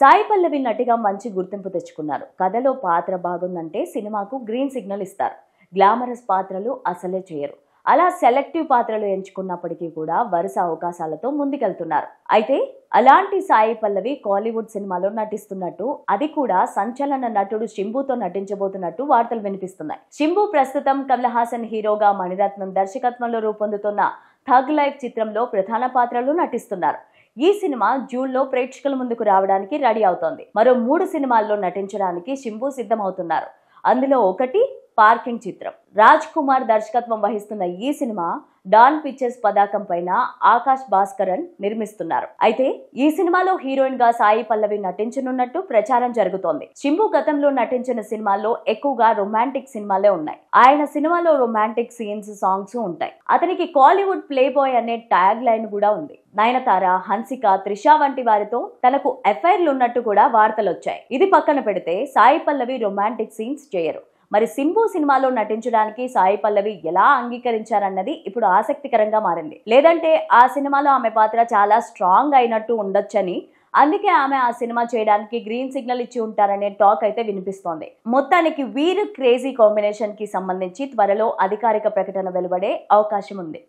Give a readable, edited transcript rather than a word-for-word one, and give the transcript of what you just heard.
సాయి పల్లవి నటిగా మంచి గుర్తింపు తెచ్చుకున్నారు. కథలో పాత్ర బాగుందంటే సినిమాకు గ్రీన్ సిగ్నల్ ఇస్తారు. గ్లామరస్ పాత్రలు అసలే చేయరు. అలా సెలెక్టివ్ పాత్రలు ఎంచుకున్నప్పటికీ కూడా వరుస అవకాశాలతో ముందుకెళ్తున్నారు. అయితే అలాంటి సాయి పల్లవి కాలీవుడ్ సినిమాలో నటిస్తున్నట్టు, అది కూడా సంచలన నటుడు శింబుతో నటించబోతున్నట్టు వార్తలు వినిపిస్తున్నాయి. శింబు ప్రస్తుతం కమల్ హాసన్ హీరోగా, మణిరత్నం దర్శకత్వంలో రూపొందుతున్న థగ్ లైఫ్ చిత్రంలో ప్రధాన పాత్రలు నటిస్తున్నారు. ఈ సినిమా జూన్లో ప్రేక్షకుల ముందుకు రావడానికి రెడీ అవుతోంది. మరో 3 సినిమాల్లో నటించడానికి శింబు సిద్ధమవుతున్నారు. అందులో ఒకటి పార్కింగ్ చిత్రం. రాజ్ కుమార్ దర్శకత్వం వహిస్తున్న ఈ సినిమా డాన్ పిక్చర్స్ పతాకం పైన ఆకాష్ భాస్కరన్ నిర్మిస్తున్నారు. అయితే ఈ సినిమాలో హీరోయిన్ గా సాయి పల్లవి నటించనున్నట్టు ప్రచారం జరుగుతోంది. శింబు గతంలో నటించిన సినిమాల్లో ఎక్కువగా రొమాంటిక్ సినిమాలే ఉన్నాయి. ఆయన సినిమాలో రొమాంటిక్ సీన్స్, సాంగ్స్ ఉంటాయి. అతనికి కాలీవుడ్ ప్లే బాయ్ అనే ట్యాగ్ లైన్ కూడా ఉంది. నయనతార, హన్సిక, త్రిష వంటి వారితో తనకు అఫైర్లు ఉన్నట్టు కూడా వార్తలు వచ్చాయి. ఇది పక్కన పెడితే సాయి పల్లవి రొమాంటిక్ సీన్స్ చేయరు. మరి శింబు సినిమాలో నటించడానికి సాయి పల్లవి ఎలా అంగీకరించారన్నది ఇప్పుడు ఆసక్తికరంగా మారింది. లేదంటే ఆ సినిమాలో ఆమె పాత్ర చాలా స్ట్రాంగ్ అయినట్టు ఉండొచ్చని, అందుకే ఆమె ఆ సినిమా చేయడానికి గ్రీన్ సిగ్నల్ ఇచ్చి ఉంటారనే టాక్ అయితే వినిపిస్తోంది. మొత్తానికి వీరు క్రేజీ కాంబినేషన్ కి సంబంధించి త్వరలో అధికారిక ప్రకటన వెలువడే అవకాశం ఉంది.